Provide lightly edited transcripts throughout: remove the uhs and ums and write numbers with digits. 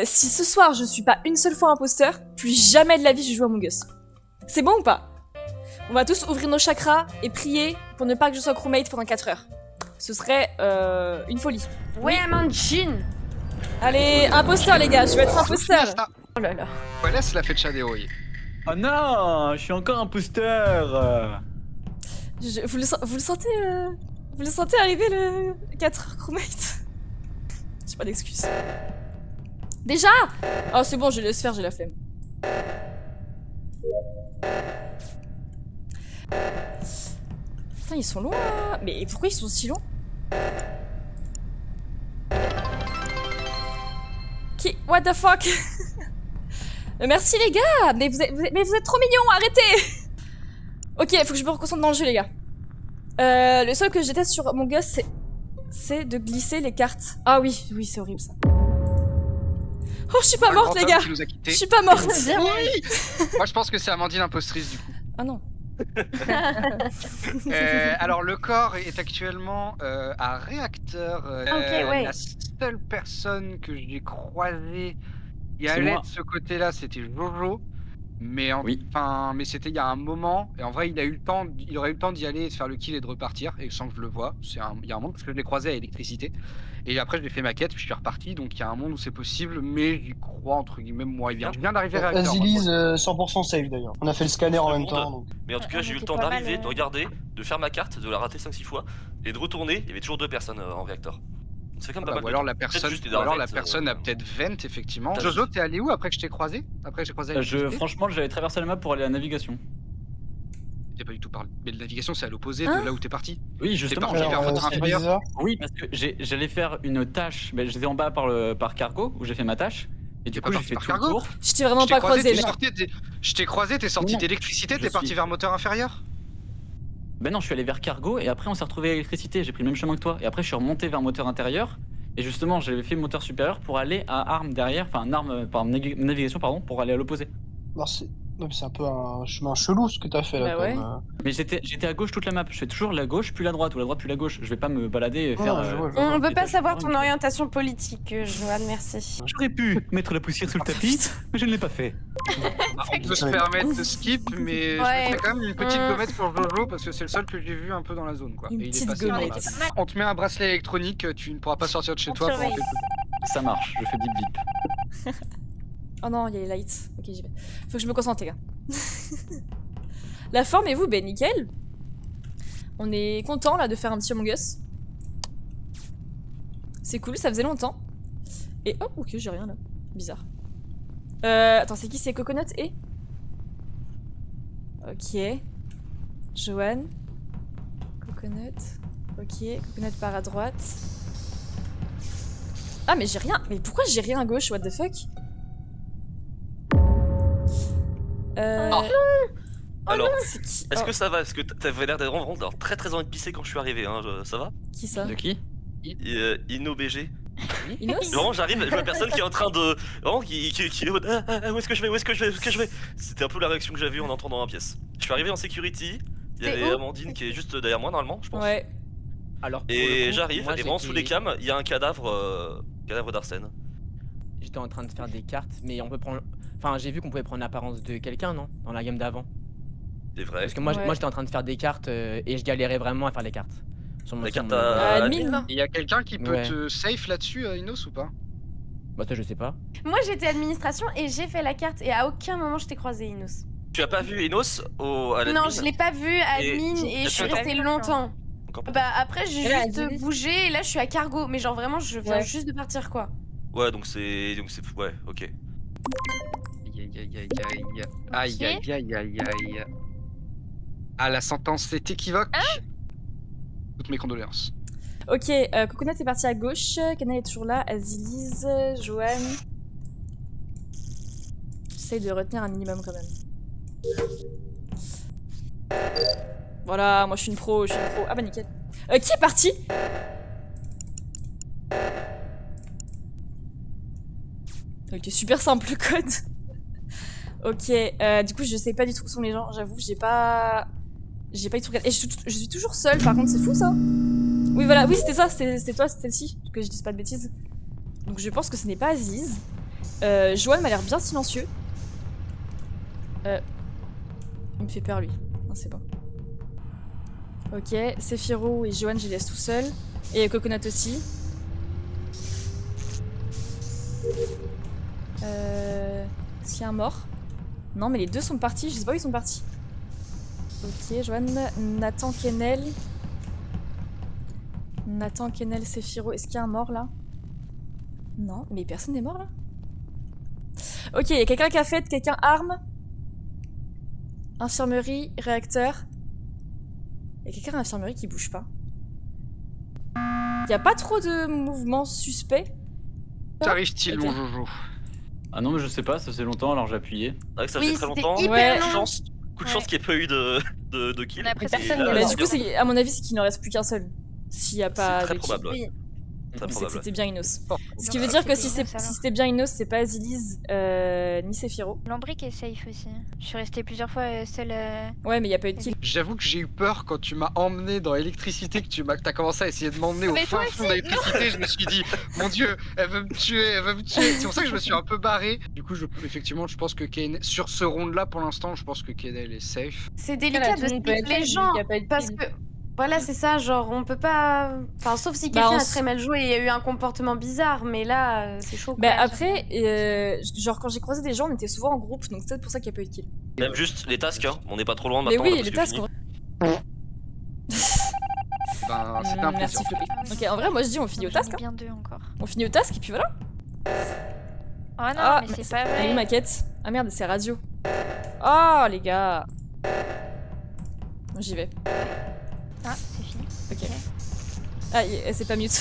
Si ce soir je suis pas une seule fois imposteur, plus jamais de la vie je joue à Among Us. C'est bon ou pas? On va tous ouvrir nos chakras et prier pour ne pas que je sois crewmate pendant 4 heures. Ce serait une folie. Ouais, Amandine. Allez, imposteur les gars, je veux être imposteur. Oh là là. Ouais, laisse la fête Shadeo. Oh non, je suis encore imposteur. Vous le sentez vous le sentez arriver le 4 heures crewmate? J'ai pas d'excuses. Déjà? Oh c'est bon, je vais laisse faire, j'ai la flemme. Putain, ils sont longs là. Mais pourquoi ils sont si longs? What the fuck? Merci les gars. Mais vous êtes trop mignons, arrêtez. Ok, faut que je me reconcentre dans le jeu les gars. Le seul que je déteste sur Among Us, c'est de glisser les cartes. Ah oui, c'est horrible ça. Oh, je suis pas morte les gars. Je suis pas morte. Oui. Moi je pense que c'est Amandine impostrice du coup. Ah non. Alors le corps est actuellement à réacteur. Ok, ouais. La seule personne que j'ai croisée qui C'est allait moi. de ce côté-là, c'était Jojo. Mais Oui. mais c'était il y a un moment. Et en vrai, il aurait eu le temps d'y aller, de faire le kill et de repartir. Et sans que je le vois, il y a un moment parce que je l'ai croisé à l'électricité. Et après, je l'ai fait ma quête, puis je suis reparti. Donc il y a un monde où c'est possible, mais j'y crois entre guillemets moi. Je viens d'arriver à réacteur. Azilise 100% safe d'ailleurs. On a fait le scanner en même temps. Donc. Mais en tout cas, j'ai eu le c'était temps pas d'arriver, mal, de regarder, de faire ma carte, de la rater 5-6 fois, et de retourner. Il y avait toujours 2 personnes en réacteur. Ça fait quand même pas mal Ou de alors temps. la personne, juste des ou alors la vent, personne a peut-être vent effectivement. T'as Jojo, juste- t'es allé où après que je t'ai croisé? Après que j'ai croisé. à l'électricité Franchement, j'avais traversé la map pour aller à la navigation. J'ai pas du tout parlé. Mais la navigation, c'est à l'opposé Hein de là où t'es parti. Oui, justement. parti vers votre c'est inférieur. bizarre. Oui, parce que j'allais faire une tâche. Mais j'étais en bas par cargo où j'ai fait ma tâche. Et du T'es coup, pas j'ai parti fait par tout le cargo tour. Je t'ai vraiment Je t'ai pas croisé, croisé. t'es Mais... sorti, je t'ai croisé, t'es sorti Non, d'électricité, je t'es parti suis- vers moteur inférieur. Ben non, je suis allé vers cargo et après on s'est retrouvé à l'électricité. J'ai pris le même chemin que toi. Et après, je suis remonté vers moteur intérieur. Et justement, j'avais fait moteur supérieur pour aller à arme derrière, enfin navigation pardon, pour aller à l'opposé. Alors, c'est un peu un chemin chelou ce que t'as fait là. Bah quand ouais. même. Mais j'étais à gauche toute la map. Je fais toujours la gauche puis la droite ou la droite puis la gauche. Je vais pas me balader et faire. je vois. On veut des pas tâches savoir ton différentes. orientation politique, Johan, merci. J'aurais pu mettre la poussière sous le tapis, mais je ne l'ai pas fait. On peut se permettre de skip, mais Ouais. je mettrais quand même une petite Mm. gommette pour Jojo parce que c'est le seul que j'ai vu un peu dans la zone quoi. Une Et il est petite passé dans la gommette. zone. On te met un bracelet électronique, tu ne pourras pas sortir de chez On toi pendant surveille. quelques temps. Ça marche, je fais bip bip. Oh non, il y a les lights. Ok, j'y vais. Faut que je me concentre, les gars. La forme et vous, ben nickel. On est content là de faire un petit Among Us. C'est cool, ça faisait longtemps. Et oh, ok, j'ai rien là. Bizarre. Attends, c'est qui? C'est Coconut et ok. Johan. Coconut. Ok, Coconut part à droite. Ah, mais j'ai rien. Mais pourquoi j'ai rien à gauche? What the fuck? Alors, c'est qui? est-ce Oh, que ça va? Est-ce que t'avais l'air d'être vraiment très très envie de pisser quand je suis arrivé, hein? Ça va? qui ça? De qui? Inno BG. Inos? Vraiment, j'arrive, je vois personne qui est en train de. Vraiment, qui est en mode, où est-ce que je vais? Où est-ce que je vais? C'était un peu la réaction que j'avais eu en entrant dans la pièce. Je suis arrivé en security, il y T'es avait où? Amandine qui est juste derrière moi normalement, je pense. Ouais. Alors, pour Et le coup, j'arrive, moi, et vraiment sous les cams, il y a un cadavre d'Arsène. J'étais en train de faire des cartes, mais on peut prendre. Enfin, j'ai vu qu'on pouvait prendre l'apparence de quelqu'un, non? Dans la game d'avant. C'est vrai. Parce que moi, Ouais. moi j'étais en train de faire des cartes et je galérais vraiment à faire les cartes. Sur mon La carte sur mon- à admin. là. Il y a quelqu'un qui peut Ouais. te safe là-dessus, Inos ou pas? Bah, ça, je sais pas. Moi, j'étais administration et j'ai fait la carte et à aucun moment je t'ai croisé, Inos. Tu as pas vu Enos à l'admin? Non, je l'ai pas vu admin et je suis Attends. restée longtemps. Encore pas. Bah après j'ai Ouais, juste Azilise. bougé et là je suis à cargo, mais genre vraiment je viens Ouais. juste de partir quoi. Ouais, donc c'est. Ouais, ok. Aïe aïe aïe aïe aïe aïe aïe aïe aïe. Ah, la sentence est équivoque. Toutes mes condoléances. Ok, Coconut est parti à gauche, Canal est toujours là, Azilise, Johan. J'essaye de retenir un minimum quand même. Voilà, moi je suis une pro, Ah bah nickel. Qui est parti? Ok, super simple le code. Ok, du coup je sais pas du tout où sont les gens, j'avoue, j'ai pas du tout regardé. Et je suis toujours seule par contre, c'est fou ça. Oui voilà, oui c'était ça, c'était toi, c'était celle-ci, que je dise pas de bêtises. Donc je pense que ce n'est pas Aziz. Johan m'a l'air bien silencieux. Il me fait peur lui. Non, c'est bon. Ok, Sephiroth et Johan, je les laisse tout seuls. Et Coconut aussi. Est-ce qu'il y a un mort? Non, mais les deux sont partis, je sais pas où ils sont partis. Ok, Johan, Nathan, Kennel. Nathan, Kennel, Sephiroth. Est-ce qu'il y a un mort là? Non, mais personne n'est mort là. Ok, il y a quelqu'un qui a fait, quelqu'un arme. Infirmerie, réacteur. Il y a quelqu'un à l'infirmerie qui bouge pas. Il y a pas trop de mouvements suspects. Qu'arrive-t-il, Ok. mon Jojo? Ah non, mais je sais pas, ça faisait longtemps alors j'ai appuyé. C'est vrai que ça Oui, faisait très c'était longtemps. hyper Ouais. long. Coup de chance qu'il n'y ait pas eu de kill. On a pris Et personne, là, mais Bah, c'est du coup, bien. à mon avis, c'est qu'il n'en reste plus qu'un seul. S'il y a pas C'est très de kill. probable. ouais. Oui. Très C'est que probable. c'était bien Inos. Bon. Ce qui Donc, veut dire que c'était si Inos, alors. c'était bien Inos, c'est pas Aziliz ni Sephiroth. Lambric est safe aussi. Je suis restée plusieurs fois seule. Ouais, mais il y a pas eu de kill. J'avoue que j'ai eu peur quand tu m'as emmené dans l'électricité, que t'as commencé à essayer de m'emmener au Mais fin toi fond de l'électricité. Je me suis dit, mon dieu, elle veut me tuer, elle veut me tuer. C'est pour ça que je me suis un peu barré. Du coup, effectivement, je pense que sur ce round-là, pour l'instant, je pense que Kennel est safe. C'est délicat de split les gens parce que voilà, c'est ça, genre on peut pas, enfin sauf si Bah, quelqu'un on a s- très mal joué et il y a eu un comportement bizarre, mais là c'est chaud. Bah quoi. après, genre quand j'ai croisé des gens, on était souvent en groupe, donc c'est peut-être pour ça qu'il y a pas eu de kill. Même juste les tasks, hein. On n'est pas trop loin Mais maintenant. oui, on a les presque tasks. fini. Ben, c'était un Merci plaisir. Floppy. Ok, en vrai, moi je dis on finit au task. Hein. Bien deux encore. On finit au task et puis voilà. Oh non, Ah, mais mais c'est pas Elle est vrai. où ma quête? Ah merde, c'est radio. Oh les gars. Bon, j'y vais. Ah, c'est fini. Ok. Ah, elle s'est pas mute.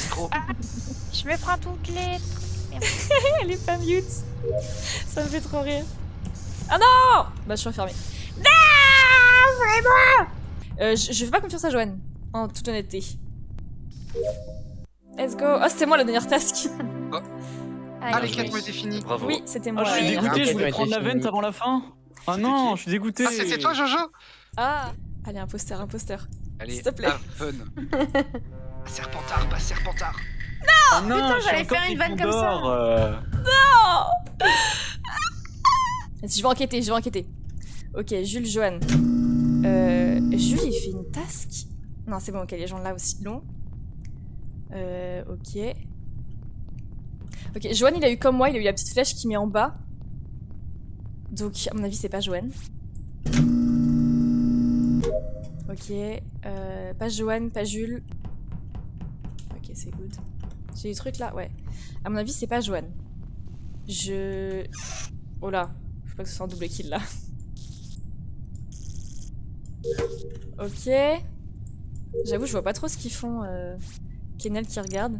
Je me prends toutes les. Elle est pas mute. Ça me fait trop rire. Ah non! Bah je suis enfermée. Non! Vraiment! Je fais pas confiance à Joanne, en toute honnêteté. Let's go. Oh, c'était moi la dernière task. Ah, les je quêtes vais- ont été finies. Bravo. Oui, c'était Ah, moi. je suis la dernière. dégoûté, je voulais Ouais, prendre la c'est vente fini. avant la fin. Ah C'était non, qui je suis dégoûté. Ah, c'était toi, Jojo? Ah! Allez, imposteur, imposteur. Allez, S'il te plaît. have fun. Pas Serpentard, pas Serpentard. Ah non, putain, je suis j'allais encore faire une vanne comme Gryffondor, Je vais enquêter, je vais enquêter. Ok, Jules, Johan. Jules, il fait une task? Non, c'est bon, ok, les gens là aussi longs. Ok. Ok, Johan, il a eu comme moi, il a eu la petite flèche qui met en bas. Donc, à mon avis, c'est pas Johan. Ok, pas Johan, pas Jules. Ok, c'est good. J'ai des trucs là, ouais. À mon avis, c'est pas Johan. Oh là, faut pas que ce soit un double kill là. Ok. J'avoue, je vois pas trop ce qu'ils font. Kennel qui regarde.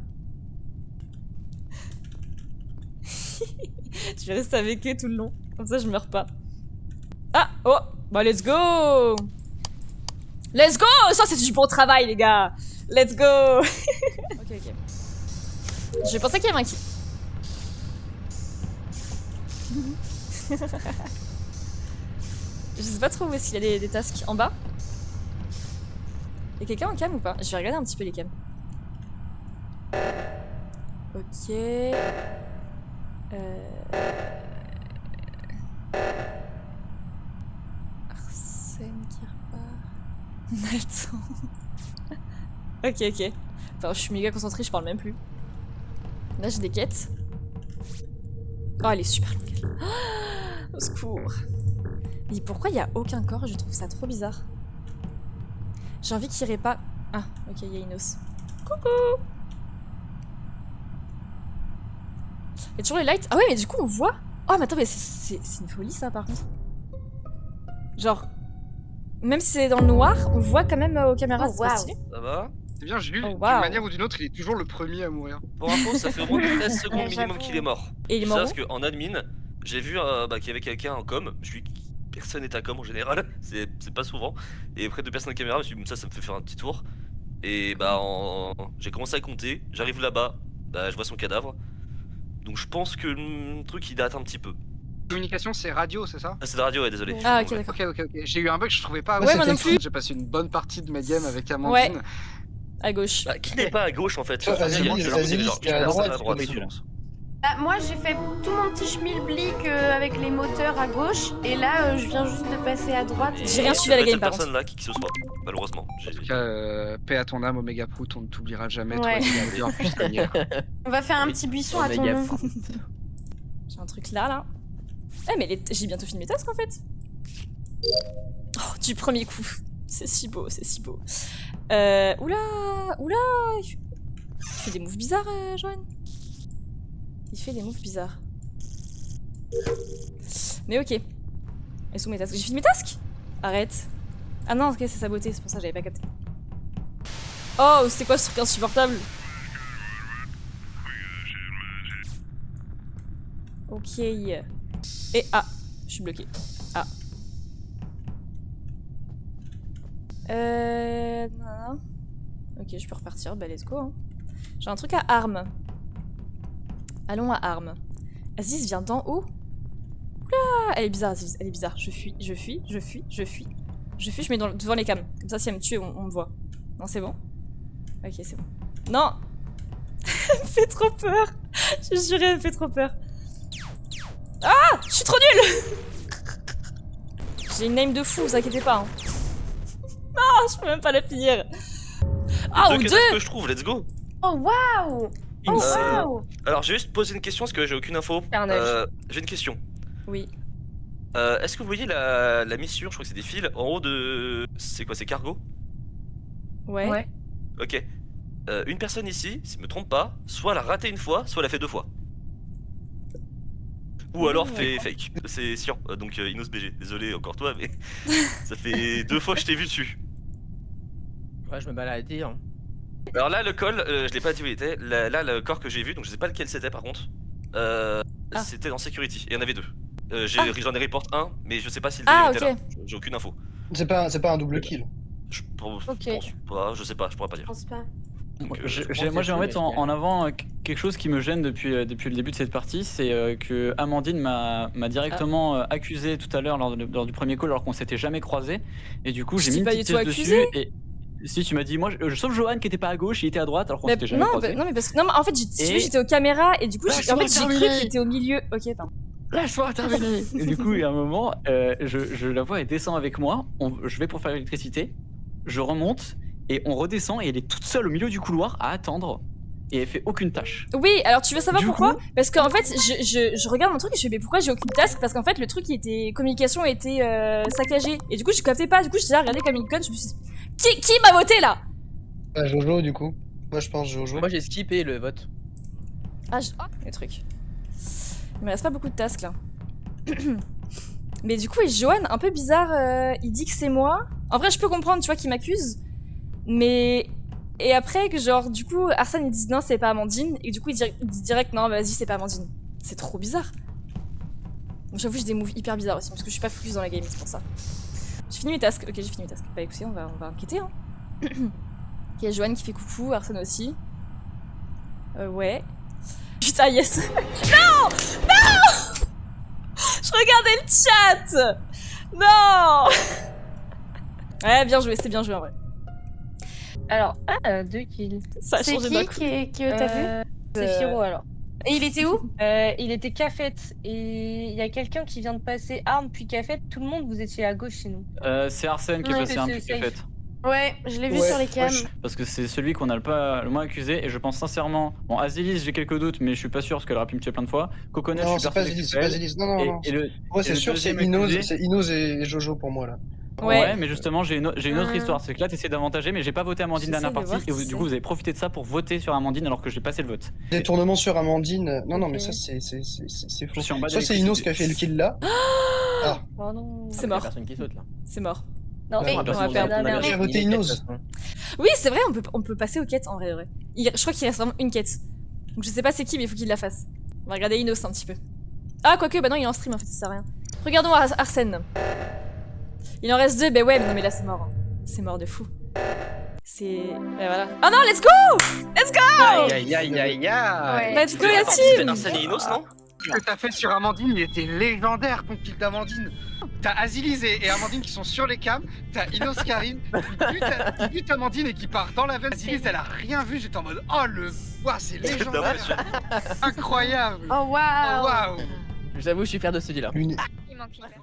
Je vais rester avec eux tout le long. Comme ça, je meurs pas. Ah! Oh! Bah, let's go! Let's go! Ça, c'est du bon travail, les gars! Let's go! Ok, ok. Je pensais qu'il y avait un kill. Je sais pas trop où est-ce qu'il y a des tasks. En bas? Y'a quelqu'un en cam ou pas? Je vais regarder un petit peu les cams. Ok. Arsène qui repart. Nathan. Ok, ok. Enfin, je suis méga concentrée, je parle même plus. Là, j'ai des quêtes. Oh, elle est super longue. elle. Au secours. Mais pourquoi il y a aucun corps? Je trouve ça trop bizarre. J'ai envie qu'il irait pas. Ah, ok, il y a Inos. Coucou! Il y a toujours les lights. Ah ouais, mais du coup, on voit. Oh, mais attends, mais c'est une folie ça par contre. Genre, même si c'est dans le noir, on voit quand même aux caméras. Oh, c'est trop waouh. stylé. Ça va? C'est bien, Jules. Oh, D'une waouh. manière ou d'une autre, il est toujours le premier à mourir. Pour info, ça fait au moins 13 secondes Ouais, minimum j'avoue. qu'il est mort. Et il est Ça, mort. parce qu'en admin, j'ai vu qu'il y avait quelqu'un en com. Personne n'est à com en général, c'est pas souvent. Et près de personnes à caméra, je me suis dit, ça me fait faire un petit tour. Et bah, j'ai commencé à compter. J'arrive là-bas, bah, je vois son cadavre. Donc je pense que le truc il date un petit peu. Communication, c'est radio, c'est ça? Ah, c'est de la radio, ouais, désolé. Ah, je suis ok, mauvais. d'accord. Ok. J'ai eu un bug, je trouvais pas. Ouais, moi non plus. J'ai passé une bonne partie de mes games avec Amandine. Ouais. À gauche. Bah, qui n'est pas à gauche en fait? Toi, Enfin, il y a- Azilis, j'ai l'impression qu'il y a Azilis, genre qui est à une personne droite, à droite, oui, je celui-là. pense. Bah, moi, j'ai fait tout mon petit schmilblick avec les moteurs à gauche, et là, je viens juste de passer à droite. J'ai rien suivi à la game, cette par contre. personne là qui se soit, malheureusement. En tout cas, paix à ton âme, Omega Prout, on ne t'oubliera jamais. Ouais. Toi, qui en plus On va faire un petit buisson à ton Omega nom. Fruit. J'ai un truc là. Eh, mais j'ai bientôt fini mes tasks en fait. Oh, du premier coup. C'est si beau, c'est si beau. Oula. Il fait des moves bizarres, Joanne. Il fait des moves bizarres. Mais ok. Elles sont mes tasks. J'ai fini mes tasks? Arrête. Ah non, ok, c'est sa beauté, c'est pour ça que j'avais pas capté. Oh, c'est quoi ce truc insupportable? Ok. Et ah, je suis bloquée. Ah. Non. Ok, je peux repartir. Bah, let's go. Hein. J'ai un truc à armes. Allons à armes. Aziz vient d'en haut. Oula, elle est bizarre, Aziz. Elle est bizarre. Je fuis, je mets devant les cams. Comme ça, si elle me tue, on me voit. Non, c'est bon? Ok, c'est bon. Non. Elle me fait trop peur. Je jure, elle me fait trop peur. Ah, je suis trop nulle. J'ai une name de fou, vous inquiétez pas. Hein. Non, je peux même pas la finir. Ah, ou deux. Que je trouve, let's go. Oh, waouh! Oh, waouh! Alors, j'ai juste posé une question parce que j'ai aucune info. J'ai une question. Oui. Est-ce que vous voyez la mission, je crois que c'est des fils, en haut de... C'est quoi, c'est cargo? Ouais. Ok. Une personne ici, si je me trompe pas, soit elle a raté une fois, soit elle a fait 2 fois. Ou alors fait fake. C'est Sian, donc Inos BG. Désolé encore toi, mais ça fait 2 fois que je t'ai vu dessus. Ouais, je me baladais. Hein. Alors là, le col, je l'ai pas dit où il était. Là, le corps que j'ai vu, donc je sais pas lequel c'était par contre. C'était dans Security, et il y en avait 2. J'en ai report 1, mais je sais pas si le deuxième était là. J'ai aucune info. C'est pas un double kill. Je pense pas, je sais pas, je pourrais pas Je dire. pense pas. Donc, Moi, je vais mettre en avant quelque chose qui me gêne depuis le début de cette partie, c'est que Amandine m'a directement accusé tout à l'heure lors du premier call alors qu'on s'était jamais croisé, et du coup j'ai mis une petite pièce dessus. Et si tu m'as dit, moi, sauf Johan qui était pas à gauche, il était à droite alors qu'on s'était jamais croisé. Non, mais parce que en fait, j'étais aux caméras et du coup, j'ai cru qu'il était au milieu. Ok, pardon. Lâche-moi terminer. Et du coup, il y a un moment, je la vois, elle descend avec moi. Je vais pour faire l'électricité. Je remonte et on redescend et elle est toute seule au milieu du couloir à attendre et elle fait aucune tâche. Oui, alors tu veux savoir Du pourquoi? coup- Parce qu'en fait, je regarde mon truc et je fais mais pourquoi j'ai aucune task? Parce qu'en fait, le truc qui était communication était saccagé et du coup, je captais pas. Du coup, j'étais là, regardez comme une conne. Je me suis dit, qui m'a voté là? Jojo, du coup. Moi, je pense Jojo. Moi, j'ai skippé le vote. Ah, le truc. Il me reste pas beaucoup de tasks là. Mais du coup, et Johan, un peu bizarre, il dit que c'est moi. En vrai, je peux comprendre, tu vois, qu'il m'accuse. Mais. Et après, que genre, du coup, Arsène il dit non, c'est pas Amandine. Et du coup, il dit direct non, vas-y, c'est pas Amandine. C'est trop bizarre. Bon, j'avoue, j'ai des moves hyper bizarres aussi, parce que je suis pas focus dans la game, c'est pour ça. J'ai fini mes tasks. Ok, j'ai fini mes tasks. Bah écoutez, on va enquêter. Hein. Il y a Johan qui fait coucou, Arsène aussi. Ouais. Putain, yes. Non! Je regardais le chat. Non. Ouais, bien joué, c'était bien joué en vrai. Alors, 2 kills. Ça a C'est changé d'un qui coup. que t'as vu? C'est Firo alors. Et il était où? Il était Cafette et il y a quelqu'un qui vient de passer arme puis Cafette. Tout le monde, vous étiez à gauche chez nous. C'est Arsène qui est Ouais, passé un c'est truc fait. Ouais, je l'ai vu Ouais, sur les cams. Parce que c'est celui qu'on a le moins accusé et je pense sincèrement. Bon, Azilis, j'ai quelques doutes, mais je suis pas sûr parce qu'elle aurait pu me tuer plein de fois. Coconut, Non, je suis c'est pas persuadé Zilis, que c'est pas elle. Zilis. Non. Et Moi, c'est le sûr, c'est deuxième accusé- Inos et Jojo pour moi, là. Ouais, mais justement, j'ai une autre histoire. C'est que là, t'essaies d'avantager, mais j'ai pas voté Amandine J'essaie dernière de partie. voir Et qui du coup, c'est. vous avez profité de ça pour voter sur Amandine alors que j'ai passé le vote. Détournement sur Amandine. Non, mais Ok. ça, c'est Je faux. suis en bas de Soit c'est l'électricité. Inos qui a fait le kill là. Ah, Oh non. C'est Il y a mort. personne qui saute là. C'est mort. Non, Mais on on va va perdre. perdre. J'ai voté Inos. Oui, c'est vrai, on peut passer aux quêtes en vrai. Je crois qu'il reste vraiment une quête. Donc je sais pas c'est qui, mais il faut qu'il la fasse. On va regarder Inos un petit peu. Ah, quoique, bah non, il est en stream en fait, ça sert à rien. Regardons Arsène. Il en reste 2, bah ouais, mais non, mais là c'est mort. C'est mort de fou. C'est. Bah voilà. Oh non, let's go! Let's go! Aïe aïe aïe aïe aïe. Ouais. Let's go, C'était la team! Arsène et Inos, non? que t'as fait sur Amandine, il était légendaire ton kill d'Amandine. T'as Azilis et Amandine qui sont sur les cams, t'as Inos Karine qui bute Amandine et qui part dans la veine. Azilis, elle a rien vu, j'étais en mode oh le. Waouh, c'est légendaire. Incroyable. Oh Oh, waouh. waouh. J'avoue, je suis fier de celui-là. Une... Il manque une carte.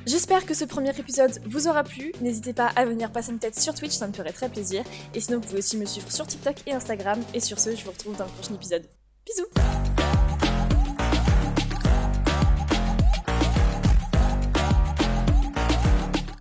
J'espère que ce premier épisode vous aura plu. N'hésitez pas à venir passer une tête sur Twitch, ça me ferait très plaisir. Et sinon, vous pouvez aussi me suivre sur TikTok et Instagram. Et sur ce, je vous retrouve dans le prochain épisode. Bisous!